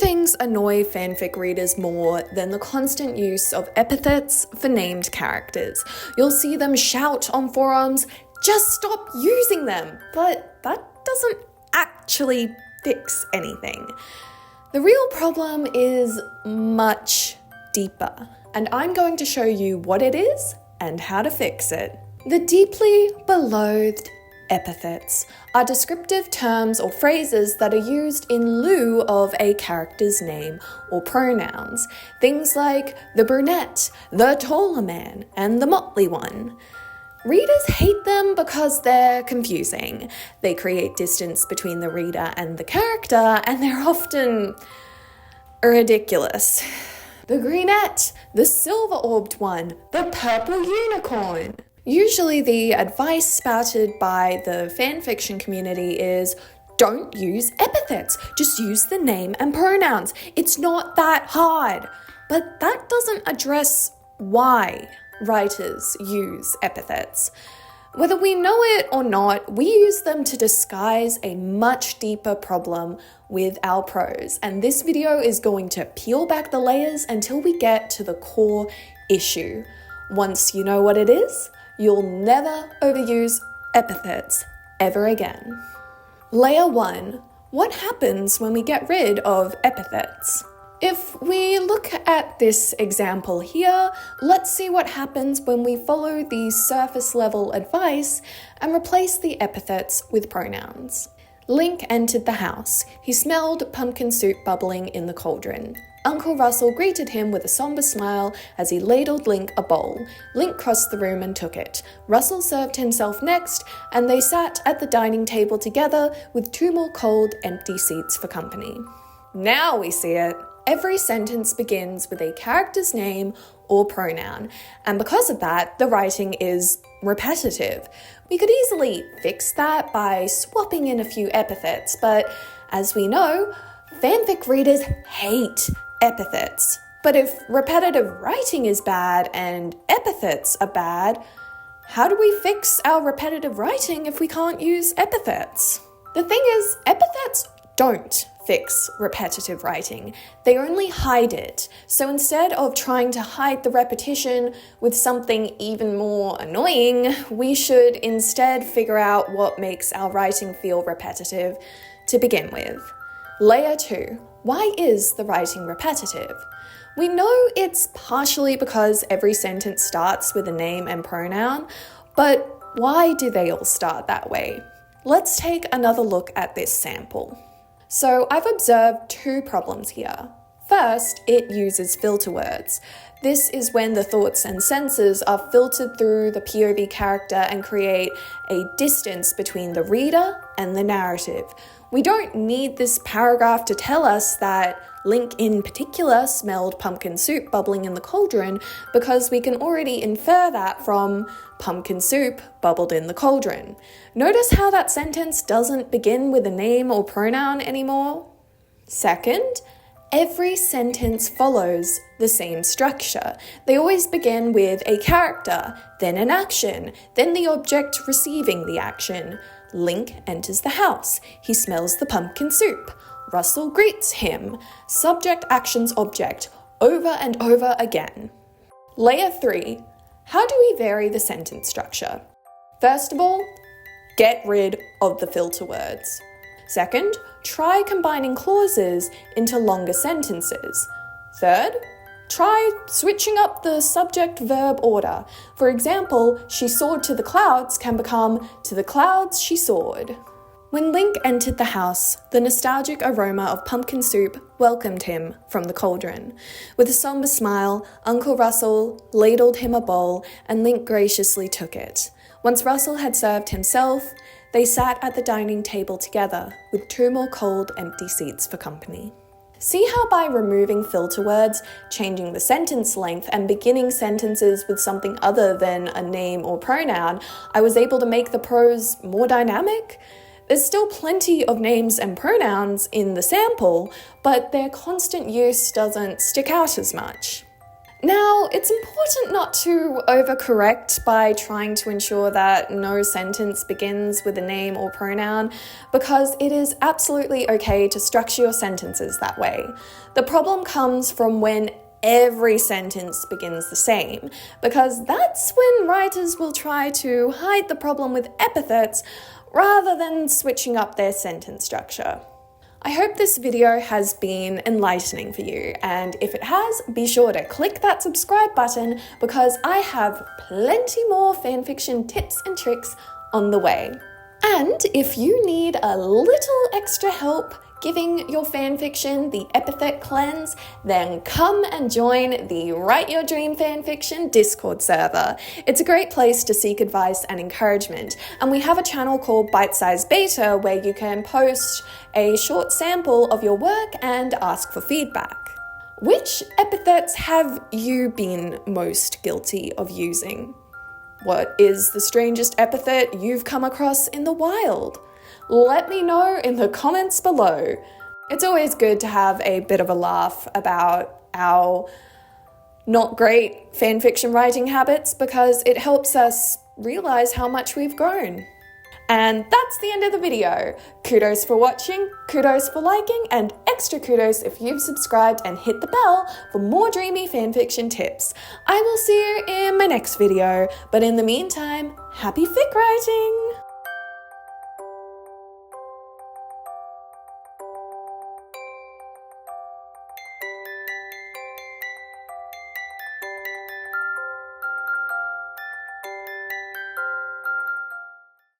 things annoy fanfic readers more than the constant use of epithets for named characters. You'll see them shout on forums, "Just stop using them!" But that doesn't actually fix anything. The real problem is much deeper, and I'm going to show you what it is and how to fix it. The deeply beloathed epithets are descriptive terms or phrases that are used in lieu of a character's name or pronouns. Things like the brunette, the taller man, and the motley one. Readers hate them because they're confusing. They create distance between the reader and the character, and they're often ridiculous. The greenette, the silver-orbed one, the purple unicorn. Usually the advice spouted by the fanfiction community is, don't use epithets, just use the name and pronouns. It's not that hard. But that doesn't address why writers use epithets. Whether we know it or not, we use them to disguise a much deeper problem with our prose. And this video is going to peel back the layers until we get to the core issue. Once you know what it is, you'll never overuse epithets ever again. Layer 1. What happens when we get rid of epithets? If we look at this example here, let's see what happens when we follow the surface level advice and replace the epithets with pronouns. Link entered the house. He smelled pumpkin soup bubbling in the cauldron. Uncle Russell greeted him with a somber smile as he ladled Link a bowl. Link crossed the room and took it. Russell served himself next, and they sat at the dining table together with 2 more cold, empty seats for company. Now we see it. Every sentence begins with a character's name or pronoun, and because of that, the writing is repetitive. We could easily fix that by swapping in a few epithets, but as we know, fanfic readers hate epithets. But if repetitive writing is bad and epithets are bad, how do we fix our repetitive writing if we can't use epithets? The thing is, epithets don't fix repetitive writing. They only hide it. So instead of trying to hide the repetition with something even more annoying, we should instead figure out what makes our writing feel repetitive to begin with. Layer 2. Why is the writing repetitive? We know it's partially because every sentence starts with a name and pronoun, but why do they all start that way? Let's take another look at this sample. So I've observed 2 problems here. First, it uses filter words. This is when the thoughts and senses are filtered through the POV character and create a distance between the reader and the narrative. We don't need this paragraph to tell us that Link in particular smelled pumpkin soup bubbling in the cauldron, because we can already infer that from pumpkin soup bubbled in the cauldron. Notice how that sentence doesn't begin with a name or pronoun anymore? Second, every sentence follows the same structure. They always begin with a character, then an action, then the object receiving the action. Link enters the house. He smells the pumpkin soup. Russell greets him. Subject, actions, object, over and over again. Layer 3. How do we vary the sentence structure? First of all, get rid of the filter words. Second, try combining clauses into longer sentences. Third, try switching up the subject-verb order. For example, she soared to the clouds can become to the clouds she soared. When Link entered the house, the nostalgic aroma of pumpkin soup welcomed him from the cauldron. With a somber smile, Uncle Russell ladled him a bowl, and Link graciously took it. Once Russell had served himself, they sat at the dining table together, with 2 more cold, empty seats for company. See how by removing filter words, changing the sentence length, and beginning sentences with something other than a name or pronoun, I was able to make the prose more dynamic? There's still plenty of names and pronouns in the sample, but their constant use doesn't stick out as much. Now, it's important not to overcorrect by trying to ensure that no sentence begins with a name or pronoun, because it is absolutely okay to structure your sentences that way. The problem comes from when every sentence begins the same, because that's when writers will try to hide the problem with epithets rather than switching up their sentence structure. I hope this video has been enlightening for you, and if it has, be sure to click that subscribe button because I have plenty more fanfiction tips and tricks on the way. And if you need a little extra help giving your fanfiction the epithet cleanse, then come and join the Write Your Dream Fanfiction Discord server. It's a great place to seek advice and encouragement, and we have a channel called Bite Size Beta where you can post a short sample of your work and ask for feedback. Which epithets have you been most guilty of using? What is the strangest epithet you've come across in the wild? Let me know in the comments below. It's always good to have a bit of a laugh about our not great fanfiction writing habits because it helps us realize how much we've grown. And that's the end of the video. Kudos for watching, kudos for liking, and extra kudos if you've subscribed and hit the bell for more dreamy fanfiction tips. I will see you in my next video, but in the meantime, happy fic writing!